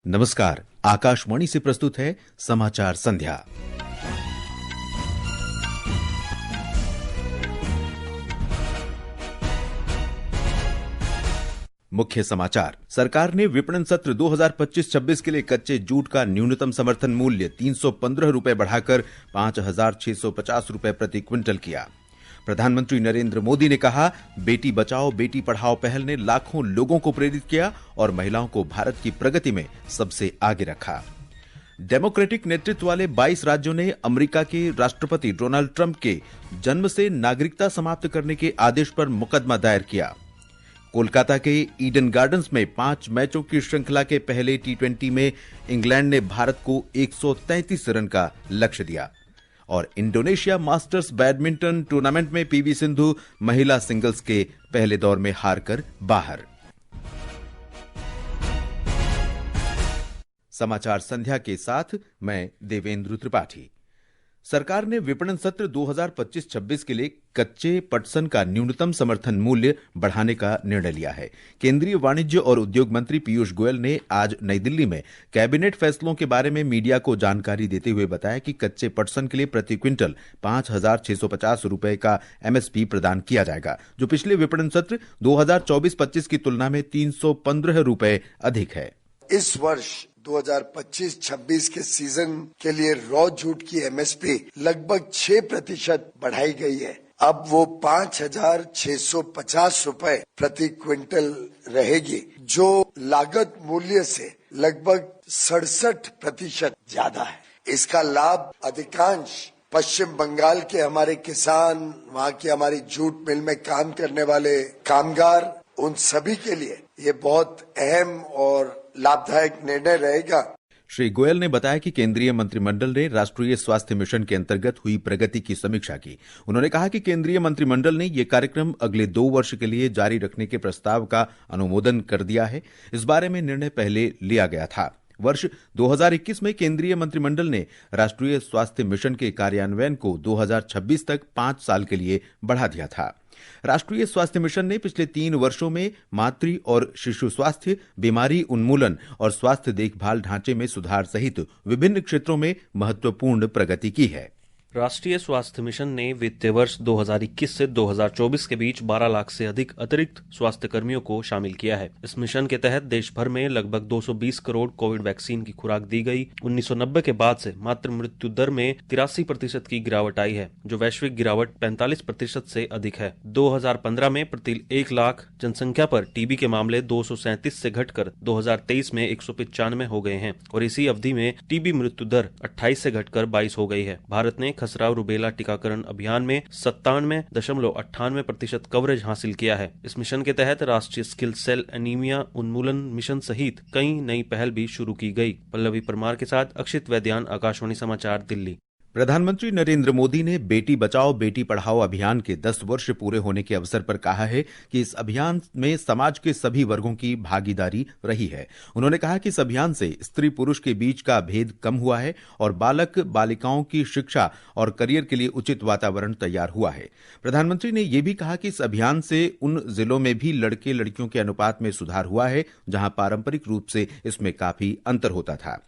नमस्कार। आकाशवाणी से प्रस्तुत है समाचार संध्या। मुख्य समाचार। सरकार ने विपणन सत्र 2025-26 के लिए कच्चे जूट का न्यूनतम समर्थन मूल्य 315 रुपए बढ़ाकर 5,650 रुपए प्रति क्विंटल किया। प्रधानमंत्री नरेंद्र मोदी ने कहा, बेटी बचाओ बेटी पढ़ाओ पहल ने लाखों लोगों को प्रेरित किया और महिलाओं को भारत की प्रगति में सबसे आगे रखा। डेमोक्रेटिक नेतृत्व वाले 22 राज्यों ने अमेरिका के राष्ट्रपति डोनाल्ड ट्रंप के जन्म से नागरिकता समाप्त करने के आदेश पर मुकदमा दायर किया। कोलकाता के ईडन गार्डन्स में 5 मैचों की श्रृंखला के पहले T20 में इंग्लैंड ने भारत को 133 रन का लक्ष्य दिया। और इंडोनेशिया मास्टर्स बैडमिंटन टूर्नामेंट में पीवी सिंधु महिला सिंगल्स के पहले दौर में हारकर बाहर। समाचार संध्या के साथ मैं देवेंद्र त्रिपाठी। सरकार ने विपणन सत्र 2025-26 के लिए कच्चे पटसन का न्यूनतम समर्थन मूल्य बढ़ाने का निर्णय लिया है। केंद्रीय वाणिज्य और उद्योग मंत्री पीयूष गोयल ने आज नई दिल्ली में कैबिनेट फैसलों के बारे में मीडिया को जानकारी देते हुए बताया कि कच्चे पटसन के लिए प्रति क्विंटल 5,650 रुपए का एमएसपी प्रदान किया जाएगा, जो पिछले विपणन सत्र 2024-25 की तुलना में 315 रुपए अधिक है। इस वर्ष 2025-26 के सीजन के लिए रॉ जूट की एमएसपी लगभग 6% बढ़ाई गई है। अब वो 5,650 रुपए प्रति क्विंटल रहेगी, जो लागत मूल्य से लगभग 67% ज्यादा है। इसका लाभ अधिकांश पश्चिम बंगाल के हमारे किसान, वहाँ की हमारी जूट मिल में काम करने वाले कामगार, उन सभी के लिए ये बहुत अहम और लाभदायक निर्णय रहेगा। श्री गोयल ने बताया कि केंद्रीय मंत्रिमंडल ने राष्ट्रीय स्वास्थ्य मिशन के अंतर्गत हुई प्रगति की समीक्षा की। उन्होंने कहा कि केंद्रीय मंत्रिमंडल ने यह कार्यक्रम अगले 2 वर्ष के लिए जारी रखने के प्रस्ताव का अनुमोदन कर दिया है। इस बारे में निर्णय पहले लिया गया था। वर्ष 2021 में केंद्रीय मंत्रिमंडल ने राष्ट्रीय स्वास्थ्य मिशन के कार्यान्वयन को 2026 तक 5 साल के लिए बढ़ा दिया था। राष्ट्रीय स्वास्थ्य मिशन ने पिछले 3 वर्षों में मातृ और शिशु स्वास्थ्य, बीमारी उन्मूलन और स्वास्थ्य देखभाल ढांचे में सुधार सहित विभिन्न क्षेत्रों में महत्वपूर्ण प्रगति की है। राष्ट्रीय स्वास्थ्य मिशन ने वित्तीय वर्ष 2021 से 2024 के बीच 12 लाख से अधिक अतिरिक्त स्वास्थ्य कर्मियों को शामिल किया है। इस मिशन के तहत देश भर में लगभग 220 करोड़ कोविड वैक्सीन की खुराक दी गई। 1990 के बाद से मातृ मृत्यु दर में 83% की गिरावट आई है, जो वैश्विक गिरावट 45% से अधिक है। 2015 में प्रति 1 लाख जनसंख्या पर टीबी के मामले 237 से घटकर 2023 में 195 हो गए हैं और इसी अवधि में टीबी मृत्यु दर 28 से घटकर 22 हो गई है। भारत ने खसरा रुबेला टीकाकरण अभियान में 97.98% कवरेज हासिल किया है। इस मिशन के तहत राष्ट्रीय स्किल सेल एनीमिया उन्मूलन मिशन सहित कई नई पहल भी शुरू की गई। पल्लवी परमार के साथ अक्षित वैद्यान, आकाशवाणी समाचार, दिल्ली। प्रधानमंत्री नरेंद्र मोदी ने बेटी बचाओ बेटी पढ़ाओ अभियान के 10 वर्ष पूरे होने के अवसर पर कहा है कि इस अभियान में समाज के सभी वर्गों की भागीदारी रही है। उन्होंने कहा कि इस अभियान से स्त्री पुरुष के बीच का भेद कम हुआ है और बालक बालिकाओं की शिक्षा और करियर के लिए उचित वातावरण तैयार हुआ है। प्रधानमंत्री ने यह भी कहा कि इस अभियान से उन जिलों में भी लड़के लड़कियों के अनुपात में सुधार हुआ है जहां पारंपरिक रूप से इसमें काफी अंतर होता था।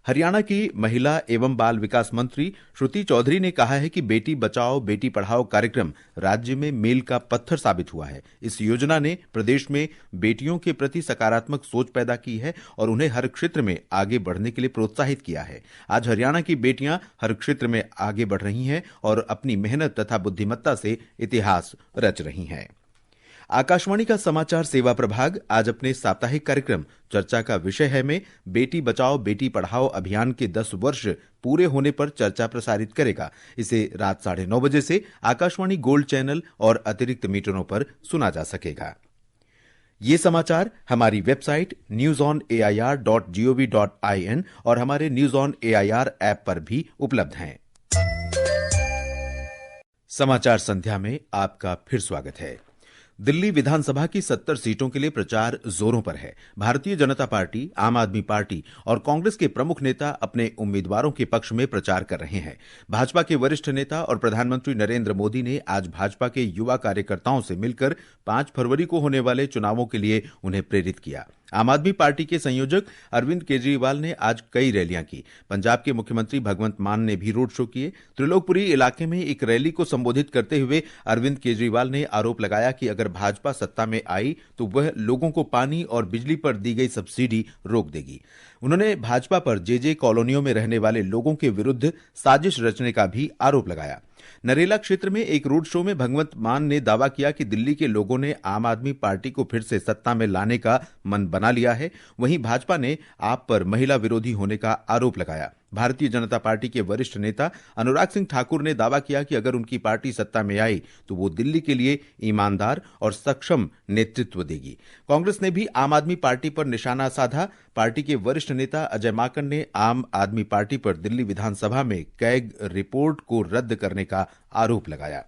हरियाणा की महिला एवं बाल विकास मंत्री श्रुति चौधरी ने कहा है कि बेटी बचाओ बेटी पढ़ाओ कार्यक्रम राज्य में मील का पत्थर साबित हुआ है। इस योजना ने प्रदेश में बेटियों के प्रति सकारात्मक सोच पैदा की है और उन्हें हर क्षेत्र में आगे बढ़ने के लिए प्रोत्साहित किया है। आज हरियाणा की बेटियां हर क्षेत्र में आगे बढ़ रही हैं और अपनी मेहनत तथा बुद्धिमत्ता से इतिहास रच रही हैं। आकाशवाणी का समाचार सेवा प्रभाग आज अपने साप्ताहिक कार्यक्रम चर्चा का विषय है में बेटी बचाओ बेटी पढ़ाओ अभियान के 10 वर्ष पूरे होने पर चर्चा प्रसारित करेगा। इसे रात 9:30 बजे से आकाशवाणी गोल्ड चैनल और अतिरिक्त मीटरों पर सुना जा सकेगा। ये समाचार हमारी वेबसाइट newsonair.gov.in और हमारे न्यूज ऑन एआईआर ऐप पर भी उपलब्ध हैं। समाचार संध्या में आपका फिर स्वागत है। दिल्ली विधानसभा की 70 सीटों के लिए प्रचार जोरों पर है। भारतीय जनता पार्टी, आम आदमी पार्टी और कांग्रेस के प्रमुख नेता अपने उम्मीदवारों के पक्ष में प्रचार कर रहे हैं। भाजपा के वरिष्ठ नेता और प्रधानमंत्री नरेंद्र मोदी ने आज भाजपा के युवा कार्यकर्ताओं से मिलकर 5 फरवरी को होने वाले चुनावों के लिए उन्हें प्रेरित किया। आम आदमी पार्टी के संयोजक अरविंद केजरीवाल ने आज कई रैलियां की। पंजाब के मुख्यमंत्री भगवंत मान ने भी रोड शो किए। त्रिलोकपुरी इलाके में एक रैली को संबोधित करते हुए अरविंद केजरीवाल ने आरोप लगाया कि अगर भाजपा सत्ता में आई तो वह लोगों को पानी और बिजली पर दी गई सब्सिडी रोक देगी। उन्होंने भाजपा पर जेजे कॉलोनियों में रहने वाले लोगों के विरुद्ध साजिश रचने का भी आरोप लगाया। नरेला क्षेत्र में एक रोड शो में भगवंत मान ने दावा किया कि दिल्ली के लोगों ने आम आदमी पार्टी को फिर से सत्ता में लाने का मन बना लिया है। वहीं भाजपा ने आप पर महिला विरोधी होने का आरोप लगाया। भारतीय जनता पार्टी के वरिष्ठ नेता अनुराग सिंह ठाकुर ने दावा किया कि अगर उनकी पार्टी सत्ता में आई तो वो दिल्ली के लिए ईमानदार और सक्षम नेतृत्व देगी। कांग्रेस ने भी आम आदमी पार्टी पर निशाना साधा। पार्टी के वरिष्ठ नेता अजय माकन ने आम आदमी पार्टी पर दिल्ली विधानसभा में कैग रिपोर्ट को रद्द करने का आरोप लगाया।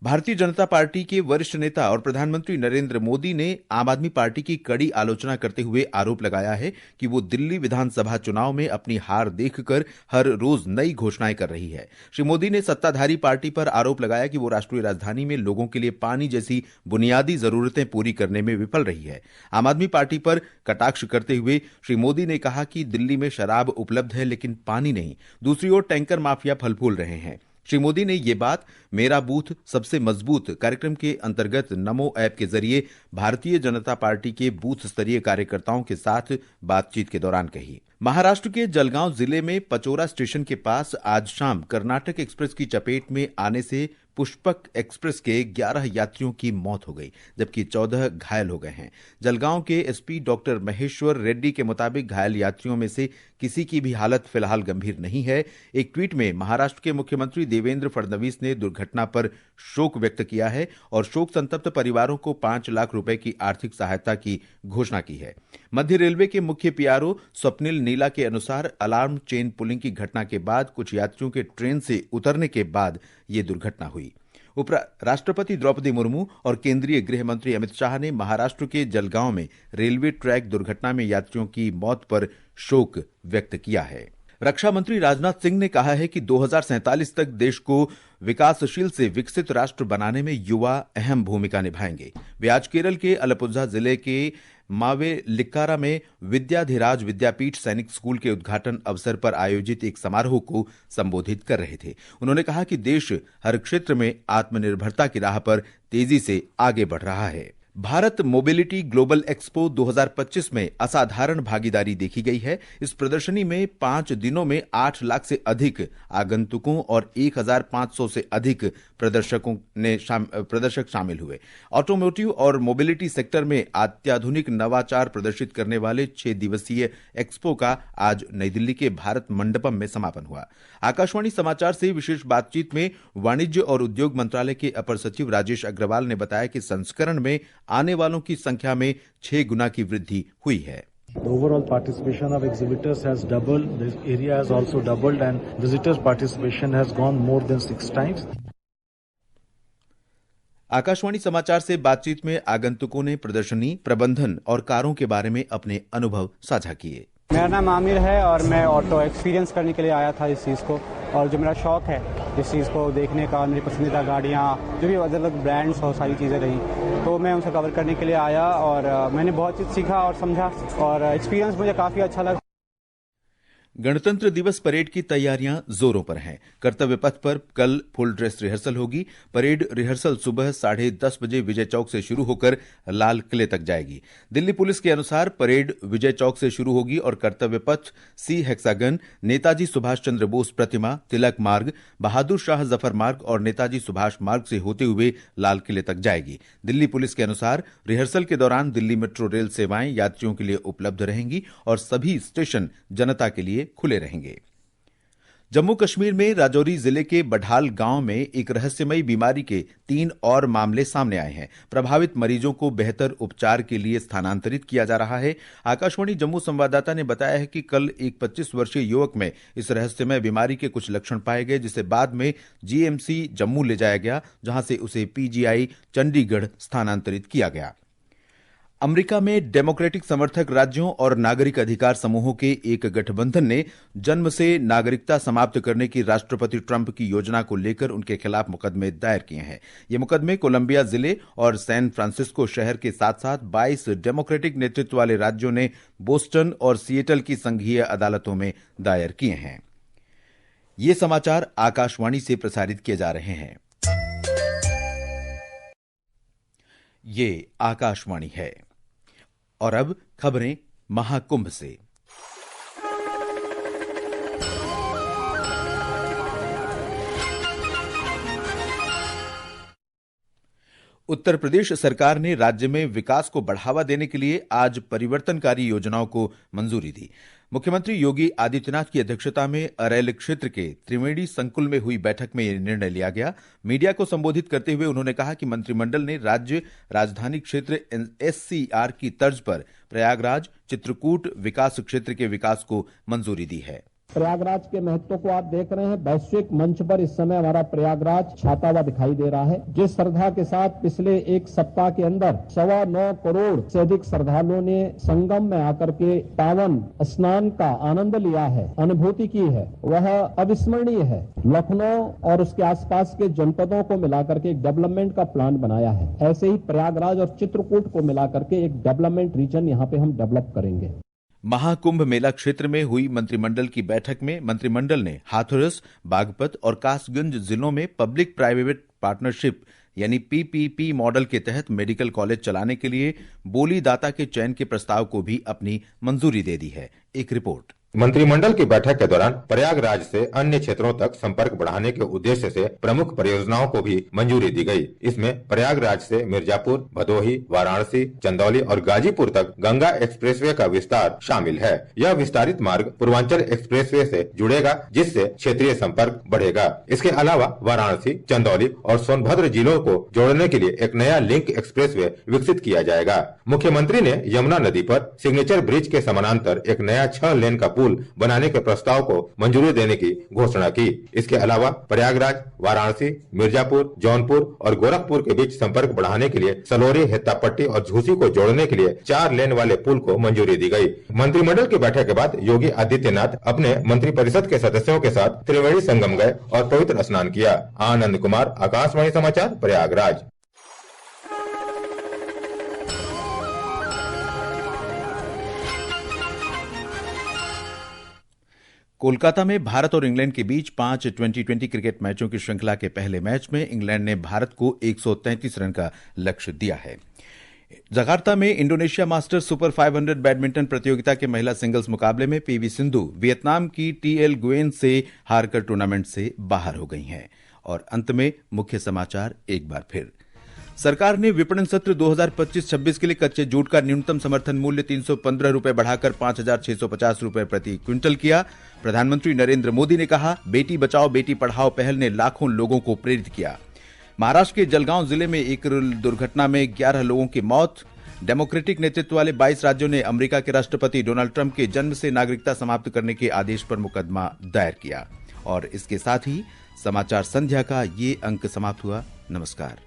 भारतीय जनता पार्टी के वरिष्ठ नेता और प्रधानमंत्री नरेंद्र मोदी ने आम आदमी पार्टी की कड़ी आलोचना करते हुए आरोप लगाया है कि वो दिल्ली विधानसभा चुनाव में अपनी हार देखकर हर रोज नई घोषणाएं कर रही है। श्री मोदी ने सत्ताधारी पार्टी पर आरोप लगाया कि वो राष्ट्रीय राजधानी में लोगों के लिए पानी जैसी बुनियादी जरूरतें पूरी करने में विफल रही है। आम आदमी पार्टी पर कटाक्ष करते हुए श्री मोदी ने कहा कि दिल्ली में शराब उपलब्ध है लेकिन पानी नहीं। दूसरी ओर टैंकर माफिया फल फूल रहे हैं। श्री मोदी ने ये बात मेरा बूथ सबसे मजबूत कार्यक्रम के अंतर्गत नमो ऐप के जरिए भारतीय जनता पार्टी के बूथ स्तरीय कार्यकर्ताओं के साथ बातचीत के दौरान कही। महाराष्ट्र के जलगांव जिले में पचोरा स्टेशन के पास आज शाम कर्नाटक एक्सप्रेस की चपेट में आने से पुष्पक एक्सप्रेस के 11 यात्रियों की मौत हो गई, जबकि 14 घायल हो गए हैं। जलगांव के एसपी डॉक्टर महेश्वर रेड्डी के मुताबिक घायल यात्रियों में से किसी की भी हालत फिलहाल गंभीर नहीं है। एक ट्वीट में महाराष्ट्र के मुख्यमंत्री देवेंद्र फडणवीस ने दुर्घटना पर शोक व्यक्त किया है और शोक संतप्त परिवारों को 5 लाख रुपए की आर्थिक सहायता की घोषणा की है। मध्य रेलवे के मुख्य पीआरओ स्वप्निल नीला के अनुसार अलार्म चेन पुलिंग की घटना के बाद कुछ यात्रियों के ट्रेन से उतरने के बाद ये दुर्घटना हुई। उपराष्ट्रपति द्रौपदी मुर्मू और केंद्रीय गृह मंत्री अमित शाह ने महाराष्ट्र के जलगांव में रेलवे ट्रैक दुर्घटना में यात्रियों की मौत पर शोक व्यक्त किया है। रक्षा मंत्री राजनाथ सिंह ने कहा है कि 2047 तक देश को विकासशील से विकसित राष्ट्र बनाने में युवा अहम भूमिका निभाएंगे। वे आज केरल के अलपुझा जिले के मावेलिक्कारा में विद्याधिराज विद्यापीठ सैनिक स्कूल के उद्घाटन अवसर पर आयोजित एक समारोह को संबोधित कर रहे थे। उन्होंने कहा कि देश हर क्षेत्र में आत्मनिर्भरता की राह पर तेजी से आगे बढ़ रहा है। भारत मोबिलिटी ग्लोबल एक्सपो 2025 में असाधारण भागीदारी देखी गई है। इस प्रदर्शनी में 5 दिनों में 8 लाख से अधिक आगंतुकों और 1500 से अधिक प्रदर्शक शामिल हुए। ऑटोमोटिव और मोबिलिटी सेक्टर में अत्याधुनिक नवाचार प्रदर्शित करने वाले 6 दिवसीय एक्सपो का आज नई दिल्ली के भारत मंडपम में समापन हुआ। आकाशवाणी समाचार से विशेष बातचीत में वाणिज्य और उद्योग मंत्रालय के अपर सचिव राजेश अग्रवाल ने बताया कि संस्करण में आने वालों की संख्या में 6 गुना की वृद्धि हुई है। The overall participation of exhibitors has doubled, the area has also doubled and visitors participation has gone more than 6 times. Akashvani समाचार से बातचीत में आगंतुकों ने प्रदर्शनी, प्रबंधन और कारों के बारे में अपने अनुभव साझा किए। मेरा नाम आमिर है और मैं ऑटो एक्सपीरियंस करने के लिए आया था इस चीज़ को, और जो मेरा शौक है इस चीज़ को देखने का, मेरी पसंदीदा गाड़ियाँ जो भी अलग अलग ब्रांड्स और सारी चीज़ें रही, तो मैं उसे कवर करने के लिए आया और मैंने बहुत चीज़ सीखा और समझा और एक्सपीरियंस मुझे काफ़ी अच्छा लगा। गणतंत्र दिवस परेड की तैयारियां जोरों पर हैं। कर्तव्य पथ पर कल फुल ड्रेस रिहर्सल होगी। परेड रिहर्सल सुबह 10:30 बजे विजय चौक से शुरू होकर लाल किले तक जाएगी। दिल्ली पुलिस के अनुसार परेड विजय चौक से शुरू होगी और कर्तव्य पथ सी हेक्सागन, नेताजी सुभाष चंद्र बोस प्रतिमा, तिलक मार्ग, बहादुर शाह जफर मार्ग और नेताजी सुभाष मार्ग से होते हुए लाल किले तक जाएगी। दिल्ली पुलिस के अनुसार रिहर्सल के दौरान दिल्ली मेट्रो रेल सेवाएं यात्रियों के लिए उपलब्ध रहेंगी और सभी स्टेशन जनता के लिए खुले रहेंगे। जम्मू कश्मीर में राजौरी जिले के बढ़ाल गांव में एक रहस्यमयी बीमारी के 3 और मामले सामने आए हैं। प्रभावित मरीजों को बेहतर उपचार के लिए स्थानांतरित किया जा रहा है। आकाशवाणी जम्मू संवाददाता ने बताया है कि कल एक 25 वर्षीय युवक में इस रहस्यमय बीमारी के कुछ लक्षण पाए गए, जिसे बाद में जीएमसी जम्मू ले जाया गया, जहां से उसे पीजीआई चंडीगढ़ स्थानांतरित किया गया। अमेरिका में डेमोक्रेटिक समर्थक राज्यों और नागरिक अधिकार समूहों के एक गठबंधन ने जन्म से नागरिकता समाप्त करने की राष्ट्रपति ट्रंप की योजना को लेकर उनके खिलाफ मुकदमे दायर किए हैं। ये मुकदमे कोलंबिया जिले और सैन फ्रांसिस्को शहर के साथ साथ 22 डेमोक्रेटिक नेतृत्व वाले राज्यों ने बोस्टन और सिएटल की संघीय अदालतों में दायर किए हैं। ये समाचार आकाशवाणी से प्रसारित किए जा रहे हैं। ये आकाशवाणी है और अब खबरें महाकुंभ से। उत्तर प्रदेश सरकार ने राज्य में विकास को बढ़ावा देने के लिए आज परिवर्तनकारी योजनाओं को मंजूरी दी। मुख्यमंत्री योगी आदित्यनाथ की अध्यक्षता में अरैल क्षेत्र के त्रिवेणी संकुल में हुई बैठक में यह निर्णय लिया गया। मीडिया को संबोधित करते हुए उन्होंने कहा कि मंत्रिमंडल ने राज्य राजधानी क्षेत्र SCR की तर्ज पर प्रयागराज चित्रकूट विकास क्षेत्र के विकास को मंजूरी दी है। प्रयागराज के महत्व को आप देख रहे हैं। वैश्विक मंच पर इस समय हमारा प्रयागराज छाता हुआ दिखाई दे रहा है। जिस श्रद्धा के साथ पिछले एक सप्ताह के अंदर 9.25 करोड़ से अधिक श्रद्धालुओं ने संगम में आकर के पावन स्नान का आनंद लिया है, अनुभूति की है, वह अविस्मरणीय है। लखनऊ और उसके आसपास के जनपदों को मिलाकर के एक डेवलपमेंट का प्लान बनाया है। ऐसे ही प्रयागराज और चित्रकूट को मिलाकर के एक डेवलपमेंट रीजन यहाँ पे हम डेवलप करेंगे। महाकुंभ मेला क्षेत्र में हुई मंत्रिमंडल की बैठक में मंत्रिमंडल ने हाथरस, बागपत और कासगंज जिलों में पब्लिक प्राइवेट पार्टनरशिप यानी PPP मॉडल के तहत मेडिकल कॉलेज चलाने के लिए बोलीदाता के चयन के प्रस्ताव को भी अपनी मंजूरी दे दी है। एक रिपोर्ट। मंत्रिमंडल की बैठक के दौरान प्रयागराज से अन्य क्षेत्रों तक संपर्क बढ़ाने के उद्देश्य से प्रमुख परियोजनाओं को भी मंजूरी दी गई। इसमें प्रयागराज से मिर्जापुर, भदोही, वाराणसी, चंदौली और गाजीपुर तक गंगा एक्सप्रेसवे का विस्तार शामिल है। यह विस्तारित मार्ग पूर्वांचल एक्सप्रेसवे से जुड़ेगा, जिससे क्षेत्रीय संपर्क बढ़ेगा। इसके अलावा वाराणसी, चंदौली और सोनभद्र जिलों को जोड़ने के लिए एक नया लिंक एक्सप्रेसवे विकसित किया जाएगा। मुख्यमंत्री ने यमुना नदी पर सिग्नेचर ब्रिज के समानांतर एक नया 6 लेन का पुल बनाने के प्रस्ताव को मंजूरी देने की घोषणा की। इसके अलावा प्रयागराज, वाराणसी, मिर्जापुर, जौनपुर और गोरखपुर के बीच संपर्क बढ़ाने के लिए सलोरी, हेत्तापट्टी और झूसी को जोड़ने के लिए 4 लेन वाले पुल को मंजूरी दी गई। मंत्रिमंडल की बैठक के बाद योगी आदित्यनाथ अपने मंत्रिपरिषद के सदस्यों के साथ त्रिवेणी संगम गए और पवित्र स्नान किया। आनंद कुमार, आकाशवाणी समाचार, प्रयागराज। कोलकाता में भारत और इंग्लैंड के बीच 5 2020 क्रिकेट मैचों की श्रृंखला के पहले मैच में इंग्लैंड ने भारत को 133 रन का लक्ष्य दिया है। जकार्ता में इंडोनेशिया मास्टर्स सुपर 500 बैडमिंटन प्रतियोगिता के महिला सिंगल्स मुकाबले में PV सिंधु वियतनाम की TL गुएन से हारकर टूर्नामेंट से बाहर हो गई हैं। और अंत में मुख्य समाचार एक बार फिर। सरकार ने विपणन सत्र 2025-26 के लिए कच्चे जूट का न्यूनतम समर्थन मूल्य 315 रुपए बढ़ाकर 5,650 रुपए प्रति क्विंटल किया। प्रधानमंत्री नरेंद्र मोदी ने कहा, बेटी बचाओ बेटी पढ़ाओ पहल ने लाखों लोगों को प्रेरित किया। महाराष्ट्र के जलगांव जिले में एक दुर्घटना में 11 लोगों की मौत। डेमोक्रेटिक नेतृत्व वाले 22 राज्यों ने अमेरिका के राष्ट्रपति डोनाल्ड ट्रंप के जन्म से नागरिकता समाप्त करने के आदेश पर मुकदमा दायर किया। और इसके साथ ही समाचार संध्या का ये अंक समाप्त हुआ। नमस्कार।